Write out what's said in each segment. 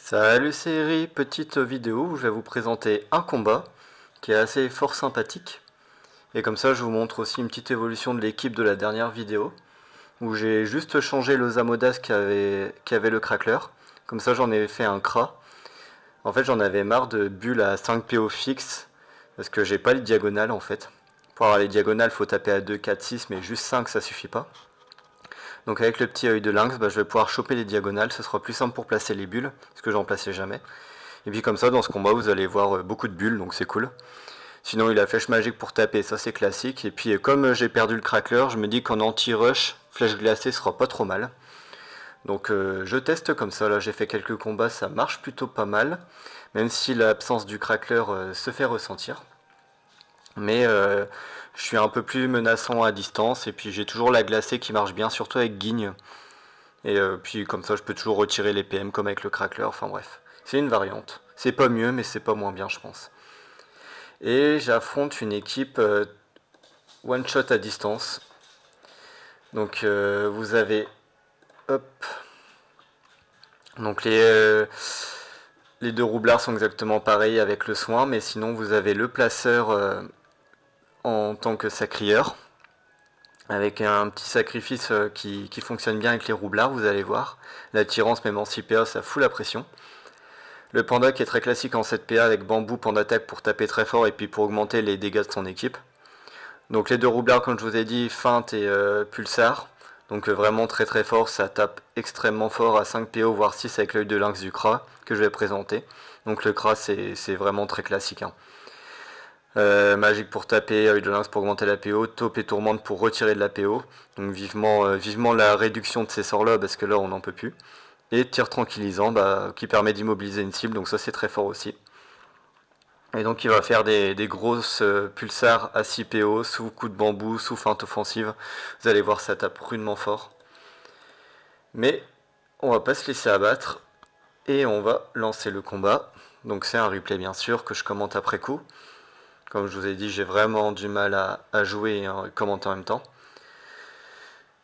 Salut série, petite vidéo où je vais vous présenter un combat qui est assez fort sympathique. Et comme ça je vous montre aussi une petite évolution de l'équipe de la dernière vidéo où j'ai juste changé le Zamodas qui avait le crackler. Comme ça j'en ai fait un Kra. En fait j'en avais marre de bulles à 5 PO fixe parce que j'ai pas les diagonales en fait. Pour avoir les diagonales faut taper à 2, 4, 6 mais juste 5 ça suffit pas. Donc avec le petit œil de lynx, je vais pouvoir choper les diagonales, ce sera plus simple pour placer les bulles, parce que j'en plaçais jamais. Et puis comme ça, dans ce combat, vous allez voir beaucoup de bulles, donc c'est cool. Sinon, il a flèche magique pour taper, ça c'est classique. Et puis comme j'ai perdu le crackler, je me dis qu'en anti-rush, flèche glacée sera pas trop mal. Donc je teste comme ça, là j'ai fait quelques combats, ça marche plutôt pas mal. Même si l'absence du crackler se fait ressentir. Mais je suis un peu plus menaçant à distance, et puis j'ai toujours la glacée qui marche bien, surtout avec Guigne. Et puis comme ça, je peux toujours retirer les PM comme avec le crackler, enfin bref. C'est une variante. C'est pas mieux, mais c'est pas moins bien, je pense. Et j'affronte une équipe one shot à distance. Donc vous avez... Hop. Donc les deux roublards sont exactement pareils avec le soin, mais sinon vous avez le placeur en tant que sacrieur. Avec un petit sacrifice qui fonctionne bien avec les roublards, vous allez voir. L'attirance même en 6 PA, ça fout la pression. Le panda qui est très classique en 7 PA avec bambou, panda attaque pour taper très fort et puis pour augmenter les dégâts de son équipe. Donc les deux roublards comme je vous ai dit, feinte et pulsar. Donc vraiment très très fort, ça tape extrêmement fort à 5 PO voire 6 avec l'œil de lynx du Kra que je vais présenter. Donc le Kra c'est vraiment très classique. Magique pour taper, œil de lynx pour augmenter la PO, taupe et tourmente pour retirer de la PO. Donc vivement la réduction de ces sorts là parce que là on n'en peut plus. Et tir tranquillisant qui permet d'immobiliser une cible, donc ça c'est très fort aussi. Et donc il va faire des grosses pulsars à 6 PO, sous coup de bambou, sous feinte offensive. Vous allez voir ça tape rudement fort. Mais on va pas se laisser abattre et on va lancer le combat. Donc c'est un replay bien sûr que je commente après coup. Comme je vous ai dit, j'ai vraiment du mal à jouer et à commenter en même temps.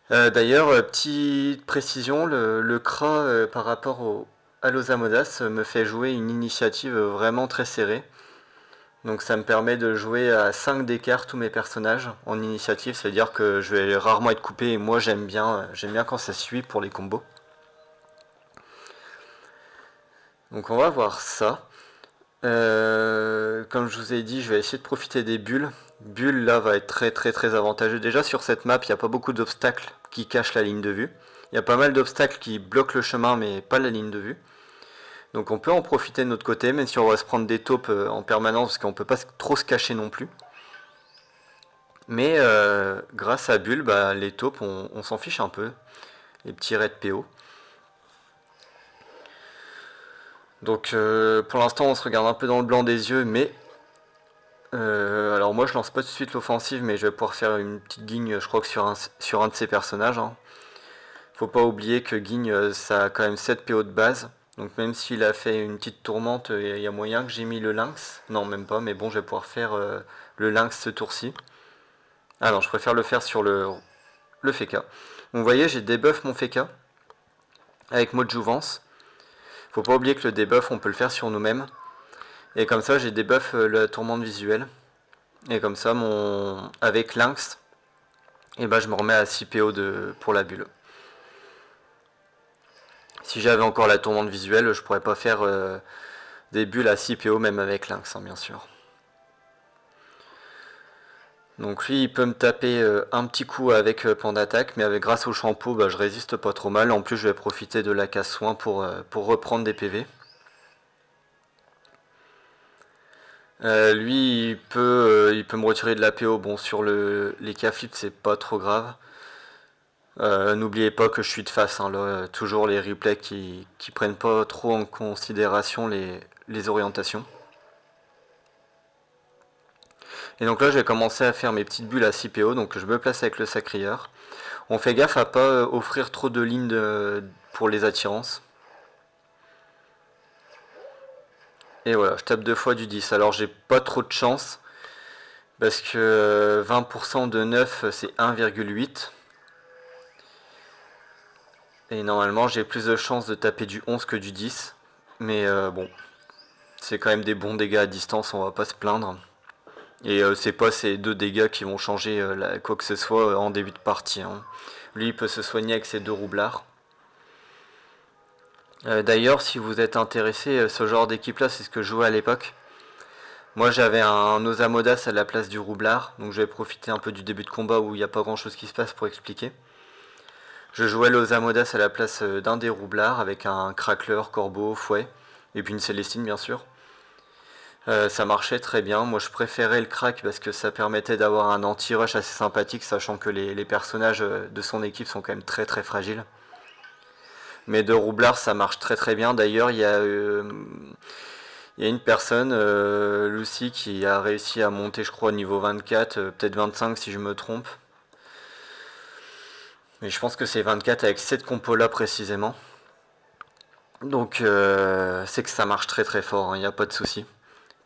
D'ailleurs, petite précision, le CRA par rapport à l'Osamodas me fait jouer une initiative vraiment très serrée. Donc ça me permet de jouer à 5 d'écart tous mes personnages en initiative, c'est-à-dire que je vais rarement être coupé et moi j'aime bien quand ça suit pour les combos. Donc on va voir ça. Comme je vous ai dit, je vais essayer de profiter des bulles. Bulle là va être très très très avantageux. Déjà sur cette map, il n'y a pas beaucoup d'obstacles qui cachent la ligne de vue. Il y a pas mal d'obstacles qui bloquent le chemin mais pas la ligne de vue. Donc on peut en profiter de notre côté, même si on va se prendre des taupes en permanence parce qu'on peut pas trop se cacher non plus. Mais grâce à Bulle, les taupes, on s'en fiche un peu. Les petits raids PO. Donc pour l'instant on se regarde un peu dans le blanc des yeux, mais alors moi je lance pas tout de suite l'offensive, mais je vais pouvoir faire une petite guigne, je crois que sur un de ces personnages. Faut pas oublier que Guigne ça a quand même 7 PO de base. Donc même s'il a fait une petite tourmente, il y a moyen que j'ai mis le lynx. Non même pas, mais bon je vais pouvoir faire le lynx ce tour-ci. Ah non, je préfère le faire sur le Feka. Donc vous voyez j'ai debuff mon Feka avec mot de jouvence. Faut pas oublier que le debuff on peut le faire sur nous-mêmes. Et comme ça j'ai debuff la tourmente visuelle. Et comme ça avec lynx, et je me remets à 6 PO pour la bulle. Si j'avais encore la tourmente visuelle, je pourrais pas faire des bulles à 6 PO même avec lynx, bien sûr. Donc lui il peut me taper un petit coup avec pan d'attaque, mais grâce au shampoo je résiste pas trop mal. En plus je vais profiter de la casse soin pour reprendre des PV. Lui il peut me retirer de la PO. Bon sur les K-flips c'est pas trop grave. N'oubliez pas que je suis de face, là, toujours les replays qui prennent pas trop en considération les orientations. Et donc là je vais commencer à faire mes petites bulles à 6 PO, donc je me place avec le sacrieur. On fait gaffe à pas offrir trop de lignes pour les attirances. Et voilà, je tape deux fois du 10. Alors j'ai pas trop de chance, parce que 20% de 9 c'est 1,8. Et normalement j'ai plus de chances de taper du 11 que du 10. Mais bon, c'est quand même des bons dégâts à distance, on va pas se plaindre. Et c'est pas ces 2 dégâts qui vont changer quoi que ce soit en début de partie, hein. Lui, il peut se soigner avec ses 2 roublards. D'ailleurs, si vous êtes intéressé, ce genre d'équipe là, c'est ce que je jouais à l'époque. Moi j'avais un Osamodas à la place du roublard, donc je vais profiter un peu du début de combat où il n'y a pas grand chose qui se passe pour expliquer. Je jouais l'Osamodas à la place d'un des roublards avec un crackler, corbeau, fouet, et puis une Célestine bien sûr. Ça marchait très bien, moi je préférais le crack parce que ça permettait d'avoir un anti-rush assez sympathique, sachant que les personnages de son équipe sont quand même très très fragiles. Mais de roublard ça marche très très bien, d'ailleurs il y a une personne, Lucy, qui a réussi à monter, je crois, au niveau 24, peut-être 25 si je me trompe. Mais je pense que c'est 24 avec cette compo-là précisément. Donc c'est que ça marche très très fort, il n'y a pas de souci.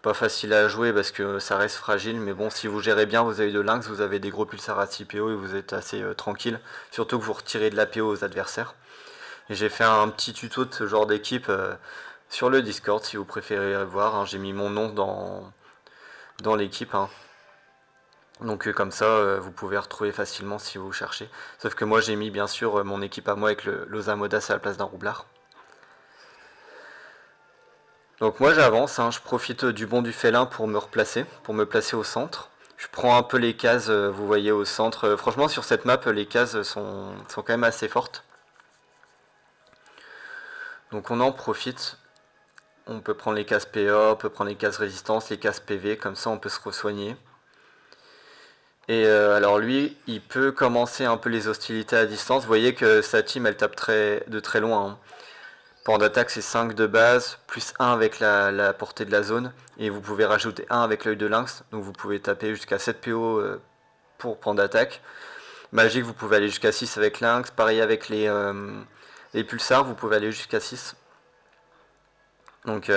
Pas facile à jouer parce que ça reste fragile, mais bon, si vous gérez bien, vous avez de lynx, vous avez des gros pulsars à 6 PO et vous êtes assez tranquille. Surtout que vous retirez de la PO aux adversaires. Et j'ai fait un petit tuto de ce genre d'équipe sur le Discord si vous préférez voir, hein. J'ai mis mon nom dans l'équipe, hein. Donc comme ça, vous pouvez retrouver facilement si vous cherchez. Sauf que moi j'ai mis bien sûr mon équipe à moi avec l'Osamodas à la place d'un roublard. Donc moi j'avance, hein, je profite du bond du félin pour me replacer, pour me placer au centre. Je prends un peu les cases, vous voyez au centre. Franchement sur cette map les cases sont quand même assez fortes. Donc on en profite. On peut prendre les cases PA, on peut prendre les cases résistance, les cases PV, comme ça on peut se re-soigner. Et alors lui, il peut commencer un peu les hostilités à distance. Vous voyez que sa team, elle tape de très loin, hein. Point d'attaque, c'est 5 de base, plus 1 avec la portée de la zone. Et vous pouvez rajouter 1 avec l'œil de lynx. Donc vous pouvez taper jusqu'à 7 PO pour point d'attaque. Magique, vous pouvez aller jusqu'à 6 avec lynx. Pareil avec les pulsars, vous pouvez aller jusqu'à 6. Donc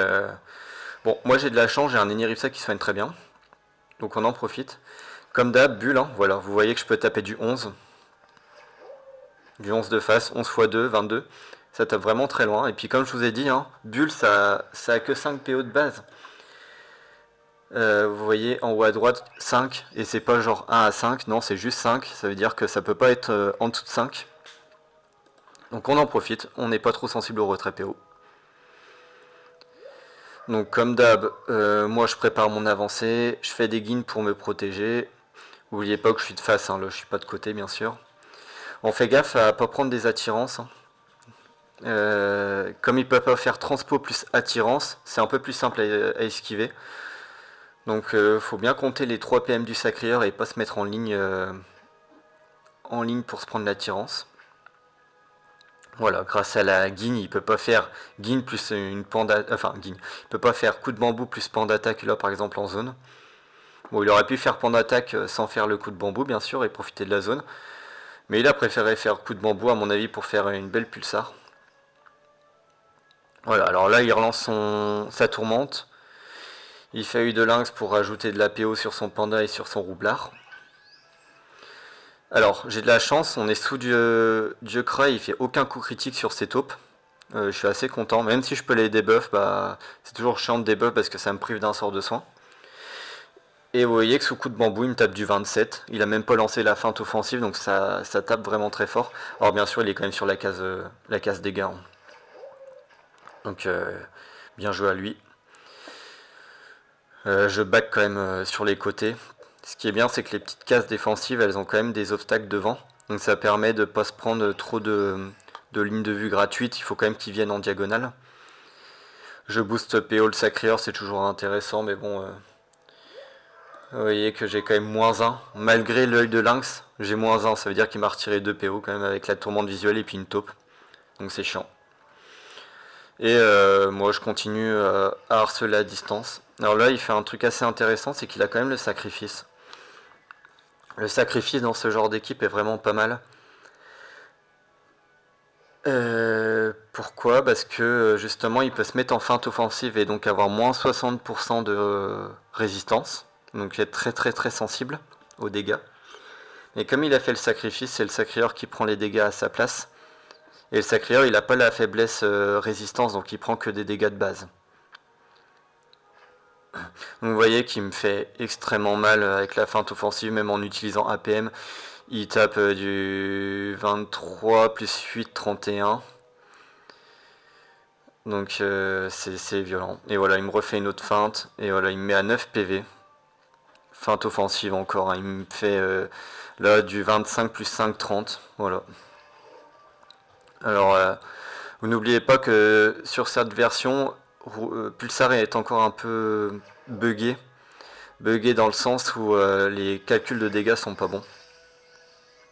bon, moi j'ai de la chance, j'ai un Eniripsa qui soigne très bien. Donc on en profite. Comme d'hab, bulle, hein, voilà, vous voyez que je peux taper du 11. Du 11 de face, 11 x 2, 22. Ça tape vraiment très loin. Et puis comme je vous ai dit, hein, bulle, ça a que 5 PO de base. Vous voyez en haut à droite 5. Et c'est pas genre 1 à 5, non, c'est juste 5. Ça veut dire que ça peut pas être en dessous de 5. Donc on en profite, on n'est pas trop sensible au retrait PO. Donc comme d'hab, moi je prépare mon avancée, je fais des guines pour me protéger. N'oubliez pas que je suis de face, hein, là je suis pas de côté bien sûr. On fait gaffe à pas prendre des attirances, hein. Comme il peut pas faire transpo plus attirance, c'est un peu plus simple à esquiver. Donc faut bien compter les 3 PM du sacrieur et pas se mettre en ligne pour se prendre l'attirance. Voilà, grâce à la guigne, il peut pas faire guigne plus une panda, enfin guigne, il peut pas faire coup de bambou plus pan d'attaque là par exemple en zone. Bon, il aurait pu faire pan d'attaque sans faire le coup de bambou bien sûr et profiter de la zone. Mais il a préféré faire coup de bambou à mon avis pour faire une belle pulsar. Voilà, alors là il relance sa tourmente. Il fait œil de lynx pour rajouter de la PO sur son panda et sur son roublard. Alors j'ai de la chance, on est sous Dieu Cray, il fait aucun coup critique sur ses taupes. Je suis assez content, même si je peux les debuff, bah, c'est toujours chiant de debuff parce que ça me prive d'un sort de soin. Et vous voyez que sous coup de bambou, il me tape du 27. Il a même pas lancé la feinte offensive, donc ça tape vraiment très fort. Alors bien sûr, il est quand même sur la case dégâts, hein. Donc bien joué à lui. Je back quand même sur les côtés. Ce qui est bien, c'est que les petites cases défensives, elles ont quand même des obstacles devant. Donc ça permet de ne pas se prendre trop de lignes de vue gratuites. Il faut quand même qu'ils viennent en diagonale. Je booste PO le sacrieur, c'est toujours intéressant, mais bon... vous voyez que j'ai quand même moins 1. Malgré l'œil de lynx, j'ai moins 1. Ça veut dire qu'il m'a retiré 2 PO quand même avec la tourmente visuelle et puis une taupe. Donc c'est chiant. Et moi je continue à harceler à distance. Alors là il fait un truc assez intéressant, c'est qu'il a quand même le sacrifice. Le sacrifice dans ce genre d'équipe est vraiment pas mal. Pourquoi? Parce que justement il peut se mettre en feinte offensive et donc avoir moins 60% de résistance. Donc être très très très sensible aux dégâts. Et comme il a fait le sacrifice, c'est le sacrieur qui prend les dégâts à sa place. Et le Sacrieur, il a pas la faiblesse résistance, donc il prend que des dégâts de base. Donc vous voyez qu'il me fait extrêmement mal avec la feinte offensive, même en utilisant APM. Il tape du 23 plus 8, 31. Donc c'est violent. Et voilà, il me refait une autre feinte. Et voilà, il me met à 9 PV. Feinte offensive encore. Hein. Il me fait là du 25 plus 5, 30. Voilà. Alors, vous n'oubliez pas que sur cette version, Pulsar est encore un peu buggé. Buggé dans le sens où les calculs de dégâts sont pas bons.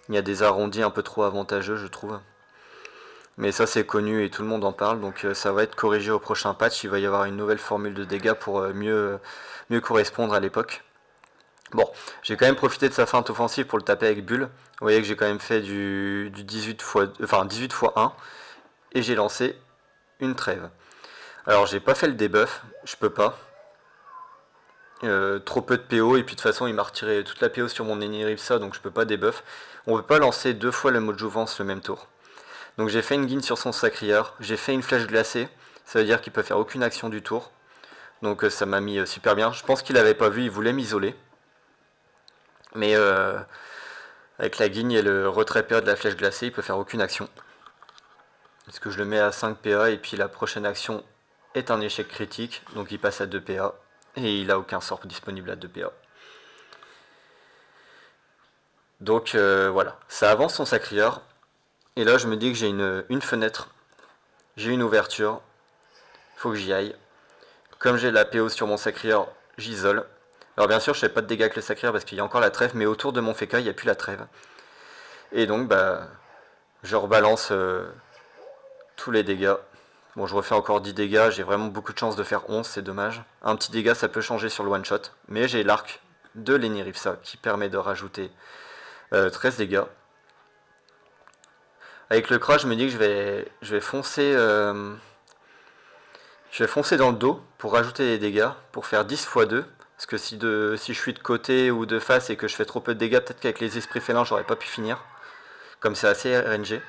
Il y a des arrondis un peu trop avantageux, je trouve. Mais ça c'est connu et tout le monde en parle, donc ça va être corrigé au prochain patch. Il va y avoir une nouvelle formule de dégâts pour mieux correspondre à l'époque. Bon, j'ai quand même profité de sa feinte offensive pour le taper avec Bulle. Vous voyez que j'ai quand même fait du 18 x 1 et j'ai lancé une trêve. Alors j'ai pas fait le debuff, je peux pas. Trop peu de PO et puis de toute façon il m'a retiré toute la PO sur mon Eniripsa, donc je peux pas debuff. On peut pas lancer deux fois le mode jouvence le même tour. Donc j'ai fait une guine sur son sacrieur, j'ai fait une flèche glacée, ça veut dire qu'il peut faire aucune action du tour. Donc ça m'a mis super bien. Je pense qu'il avait pas vu, il voulait m'isoler. Mais avec la guigne et le retrait PA de la flèche glacée, il peut faire aucune action. Parce que je le mets à 5 PA et puis la prochaine action est un échec critique, donc il passe à 2 PA. Et il a aucun sort disponible à 2 PA. Donc voilà, ça avance son sacrieur. Et là je me dis que j'ai une fenêtre, j'ai une ouverture, faut que j'y aille. Comme j'ai la PO sur mon sacrieur, j'isole. Alors bien sûr je fais pas de dégâts avec le sacrieur parce qu'il y a encore la trêve, mais autour de mon Feka il n'y a plus la trêve. Et donc bah je rebalance tous les dégâts. Bon je refais encore 10 dégâts, j'ai vraiment beaucoup de chance de faire 11, c'est dommage. Un petit dégât ça peut changer sur le one shot, mais j'ai l'arc de l'Eniripsa qui permet de rajouter 13 dégâts. Avec le crash, je me dis que je vais foncer dans le dos pour rajouter des dégâts, pour faire 10 x 2. Parce que si je suis de côté ou de face et que je fais trop peu de dégâts, peut-être qu'avec les esprits félins, j'aurais pas pu finir. Comme c'est assez RNG.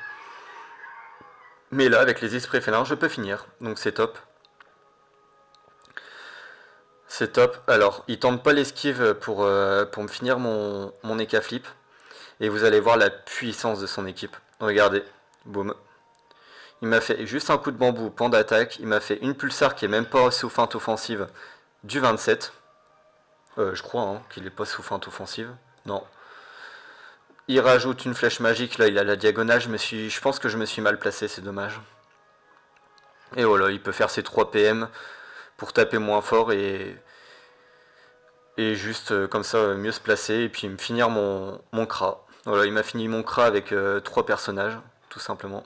Mais là, avec les esprits félins, je peux finir. Donc c'est top. C'est top. Alors, il tente pas l'esquive pour me finir mon Eka Flip. Et vous allez voir la puissance de son équipe. Regardez. Boum. Il m'a fait juste un coup de bambou, point d'attaque. Il m'a fait une pulsar qui est même pas sous feinte offensive du 27. Je crois hein, qu'il est pas sous feinte offensive. Non. Il rajoute une flèche magique, là il a la diagonale. Je pense que je me suis mal placé, c'est dommage. Et voilà, il peut faire ses 3 PM pour taper moins fort et juste comme ça mieux se placer et puis me finir mon Kra. Voilà, il m'a fini mon Kra avec 3 personnages, tout simplement.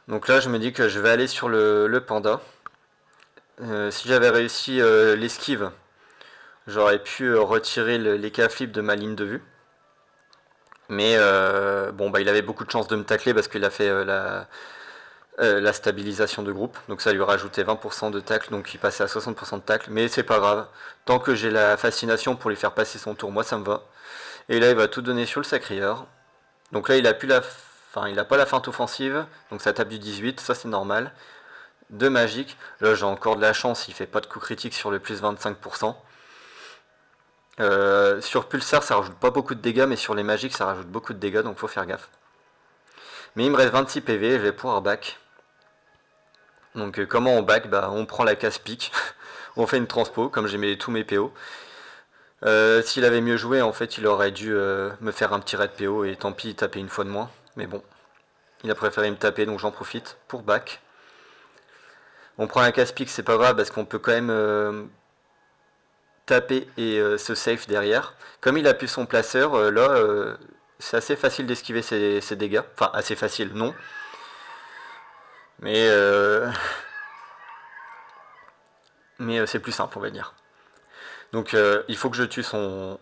Donc là, je me dis que je vais aller sur le panda. Si j'avais réussi l'esquive, j'aurais pu retirer les K-flips de ma ligne de vue. Mais bon, bah, il avait beaucoup de chance de me tacler parce qu'il a fait la stabilisation de groupe. Donc ça lui rajoutait 20% de tacle, donc il passait à 60% de tacle. Mais c'est pas grave. Tant que j'ai la fascination pour lui faire passer son tour, moi ça me va. Et là, il va tout donner sur le sacrieur. Donc là, il a pas la feinte offensive, donc ça tape du 18, ça c'est normal. 2 magiques, là j'ai encore de la chance, il fait pas de coup critique sur le plus 25%. Sur Pulsar ça rajoute pas beaucoup de dégâts, mais sur les magiques ça rajoute beaucoup de dégâts, donc faut faire gaffe. Mais il me reste 26 PV, je vais pouvoir back. Donc comment on back, bah, on prend la casse-pique, on fait une transpo, comme j'ai tous mes PO. S'il avait mieux joué, en fait, il aurait dû me faire un petit raid PO et tant pis, taper une fois de moins. Mais bon, il a préféré me taper, donc j'en profite pour back. On prend un casse-pique, c'est pas grave parce qu'on peut quand même taper et se safe derrière. Comme il a pu son placeur, là, c'est assez facile d'esquiver ses dégâts. Enfin, assez facile, non. Mais, c'est plus simple, on va dire. Donc il faut que je tue son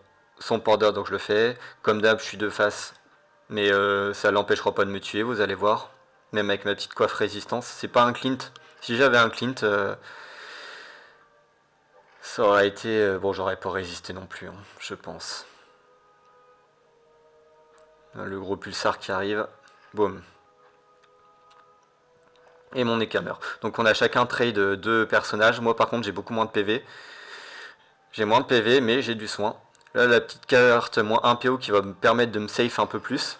panda, donc je le fais. Comme d'hab, je suis de face, mais ça l'empêchera pas de me tuer, vous allez voir. Même avec ma petite coiffe résistance. C'est pas un Clint. Si j'avais un Clint, ça aurait été... bon, j'aurais pas résisté non plus, hein, je pense. Le gros pulsar qui arrive. Boum. et mon Nekamer. Donc on a chacun trade 2 personnages. Moi par contre j'ai beaucoup moins de PV. J'ai moins de PV mais j'ai du soin. Là la petite carte moins 1 PO qui va me permettre de me safe un peu plus.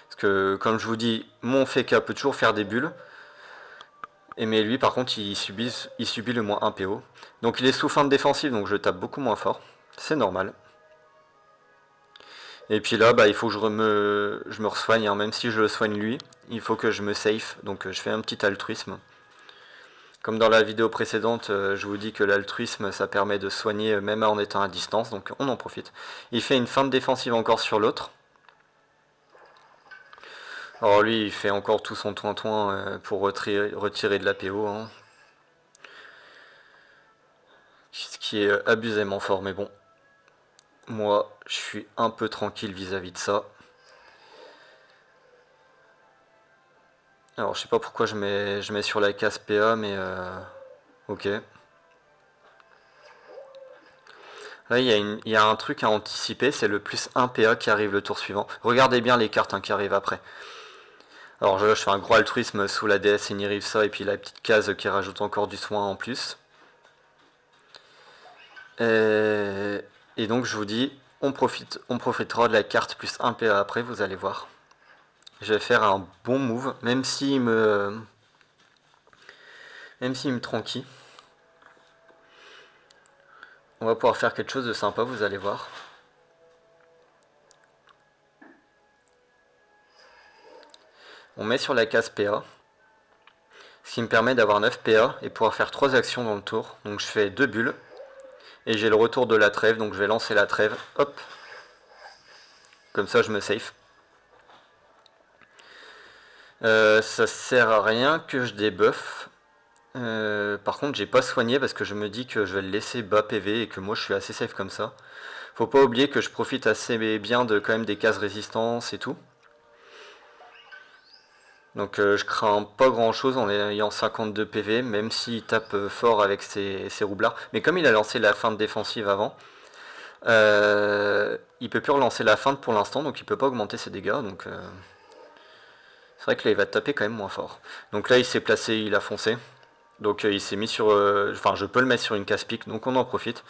Parce que comme je vous dis, mon Feka peut toujours faire des bulles. Mais lui par contre il subit le moins 1 PO. Donc il est sous fin de défensive donc je tape beaucoup moins fort. C'est normal. Et puis là, il faut que je me resoigne, hein. Même si je le soigne lui, il faut que je me safe, donc je fais un petit altruisme. Comme dans la vidéo précédente, je vous dis que l'altruisme, ça permet de soigner même en étant à distance, donc on en profite. Il fait une feinte défensive encore sur l'autre. Alors lui, il fait encore tout son toin-toin pour retirer de la PO, hein. Ce qui est abusément fort, mais bon. Moi, je suis un peu tranquille vis-à-vis de ça. Alors je sais pas pourquoi je mets sur la case PA, mais ok. Là il y a un truc à anticiper, c'est le plus 1 PA qui arrive le tour suivant. Regardez bien les cartes, hein, qui arrivent après. Alors là je fais un gros altruisme sous la DS et ça, et puis la petite case qui rajoute encore du soin en plus. Et donc je vous dis, on profitera de la carte plus 1 PA après, vous allez voir. Je vais faire un bon move, même s'il me tranquille. On va pouvoir faire quelque chose de sympa, vous allez voir. On met sur la case PA, ce qui me permet d'avoir 9 PA et pouvoir faire 3 actions dans le tour. Donc je fais 2 bulles, et j'ai le retour de la trêve, donc je vais lancer la trêve, hop. Comme ça je me safe. Ça sert à rien que je débuff. Par contre j'ai pas soigné parce que je me dis que je vais le laisser bas PV et que moi je suis assez safe comme ça. Faut pas oublier que je profite assez bien de quand même des cases résistance et tout. Donc je crains pas grand chose en ayant 52 PV, même s'il tape fort avec ses roublards. Mais comme il a lancé la feinte défensive avant, il peut plus relancer la feinte pour l'instant, donc il peut pas augmenter ses dégâts. Donc c'est vrai que là il va taper quand même moins fort. Donc là il s'est placé, il a foncé. Donc il s'est mis sur... Enfin je peux le mettre sur une casse-pique, donc on en profite.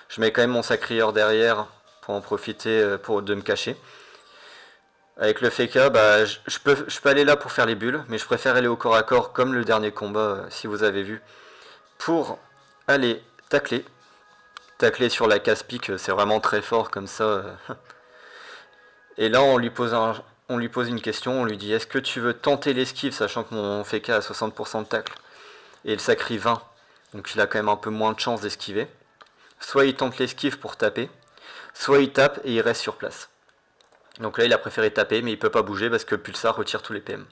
Je mets quand même mon sacrieur derrière pour en profiter de me cacher. Avec le Feka, je peux aller là pour faire les bulles, mais je préfère aller au corps à corps comme le dernier combat, si vous avez vu, pour aller tacler. Tacler sur la casse-pique, c'est vraiment très fort comme ça. Et là, on lui pose une question, on lui dit est-ce que tu veux tenter l'esquive, sachant que mon Feka a 60% de tacle, et il sacrie 20, donc il a quand même un peu moins de chance d'esquiver. Soit il tente l'esquive pour taper, soit il tape et il reste sur place. Donc là il a préféré taper mais il peut pas bouger parce que Pulsar retire tous les PM.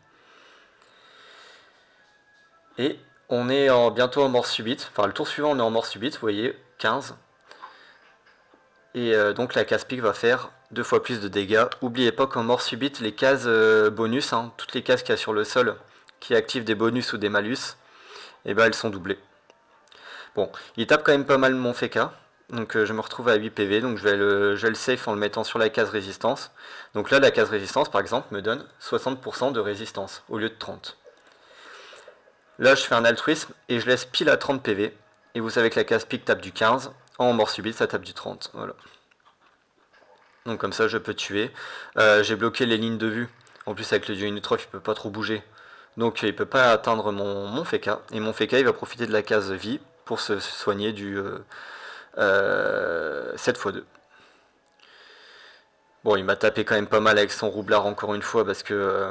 Et on est bientôt en mort subite, enfin le tour suivant on est en mort subite, vous voyez, 15. Et donc la case pique va faire 2 fois plus de dégâts. N'oubliez pas qu'en mort subite les cases bonus, hein, toutes les cases qu'il y a sur le sol qui activent des bonus ou des malus, et elles sont doublées. Bon, il tape quand même pas mal mon Feka. Donc je me retrouve à 8 PV, donc je vais le safe en le mettant sur la case résistance. Donc là la case résistance par exemple me donne 60% de résistance au lieu de 30. Là je fais un altruisme et je laisse pile à 30 PV. Et vous savez que la case pique tape du 15, en mort subite ça tape du 30. Voilà. Donc comme ça je peux tuer. J'ai bloqué les lignes de vue. En plus avec le dieu Inutroph il peut pas trop bouger. Donc il peut pas atteindre mon Feka. Et mon Feka il va profiter de la case vie pour se soigner du 7x2. Bon, il m'a tapé quand même pas mal avec son roublard encore une fois parce que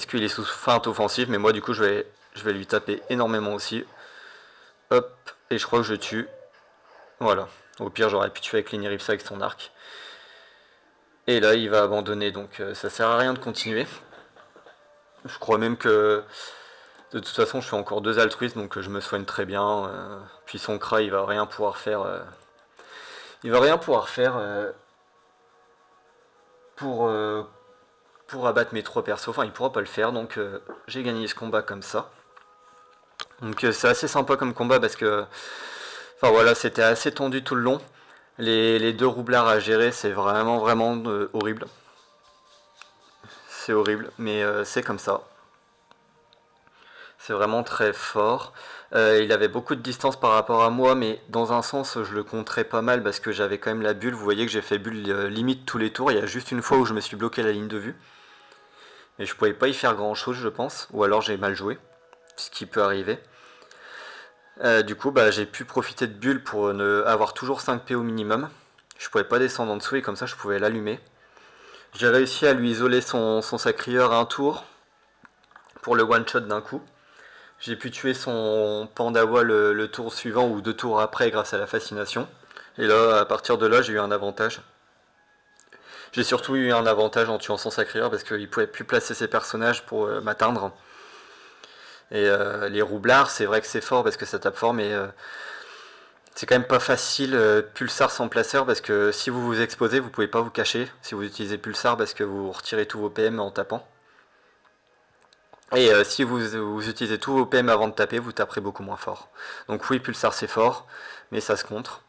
qu'il est sous feinte offensive, mais moi du coup je vais lui taper énormément aussi. Hop, et je crois que je tue. Voilà. Au pire j'aurais pu tuer avec l'Iniripsa avec son arc. Et là il va abandonner, donc ça sert à rien de continuer. Je crois même que de toute façon je fais encore 2 altruistes, donc je me soigne très bien. Puis son Kra il va rien pouvoir faire. Il va rien pouvoir faire pour abattre mes 3 persos. Enfin, il pourra pas le faire, donc j'ai gagné ce combat comme ça. Donc c'est assez sympa comme combat parce que, enfin voilà, c'était assez tendu tout le long. Les 2 roublards à gérer, c'est vraiment horrible. c'est horrible, mais c'est comme ça. C'est vraiment très fort. Il avait beaucoup de distance par rapport à moi, mais dans un sens, je le compterais pas mal parce que j'avais quand même la bulle. Vous voyez que j'ai fait bulle limite tous les tours. Il y a juste une fois où je me suis bloqué la ligne de vue. Et je pouvais pas y faire grand chose, je pense. Ou alors j'ai mal joué, ce qui peut arriver. Du coup, bah, j'ai pu profiter de bulle pour avoir toujours 5 PO minimum. Je pouvais pas descendre en dessous et comme ça je pouvais l'allumer. J'ai réussi à lui isoler son sacrieur un tour pour le one shot d'un coup. J'ai pu tuer son Pandawa le tour suivant ou 2 tours après grâce à la fascination. Et là, à partir de là, j'ai eu un avantage. J'ai surtout eu un avantage en tuant son sacrieur parce qu'il pouvait plus placer ses personnages pour m'atteindre. Et les roublards, c'est vrai que c'est fort parce que ça tape fort, mais c'est quand même pas facile Pulsar sans placeur parce que si vous vous exposez, vous pouvez pas vous cacher si vous utilisez Pulsar parce que vous retirez tous vos PM en tapant. Et si vous utilisez tous vos PM avant de taper, vous taperez beaucoup moins fort. Donc oui, Pulsar c'est fort, mais ça se contre.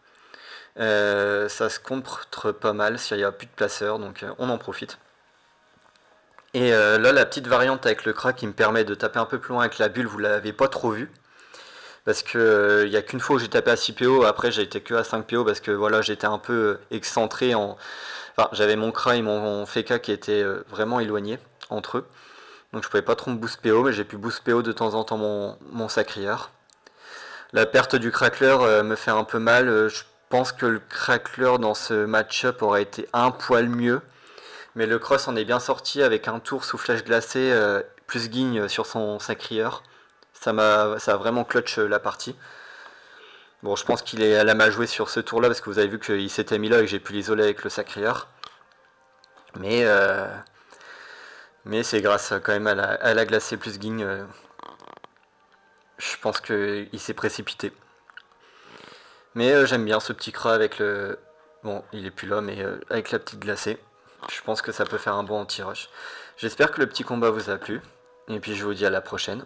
Ça se contre pas mal s'il n'y a plus de placeur, donc on en profite. Et là, la petite variante avec le crack qui me permet de taper un peu plus loin avec la bulle, vous l'avez pas trop vu. Parce que il n'y a qu'une fois où j'ai tapé à 6 PO, après j'ai été que à 5 PO parce que voilà, j'étais un peu excentré en. Enfin, j'avais mon Kra et mon Feka qui étaient vraiment éloignés entre eux. Donc je pouvais pas trop me boost PO, mais j'ai pu boost PO de temps en temps mon sacrieur. La perte du Crackler me fait un peu mal. Je pense que le Crackler dans ce match-up aurait été un poil mieux. Mais le Cross en est bien sorti avec un tour soufflage glacé plus guigne sur son sacrieur. Ça a vraiment clutch la partie. Bon, je pense qu'il a mal joué sur ce tour-là parce que vous avez vu qu'il s'était mis là et que j'ai pu l'isoler avec le sacrieur. Mais, mais c'est grâce quand même à la glacée plus guigne. Je pense qu'il s'est précipité. Mais j'aime bien ce petit Kra avec le. Bon, il est plus là, mais avec la petite glacée. Je pense que ça peut faire un bon anti-rush. J'espère que le petit combat vous a plu. Et puis je vous dis à la prochaine.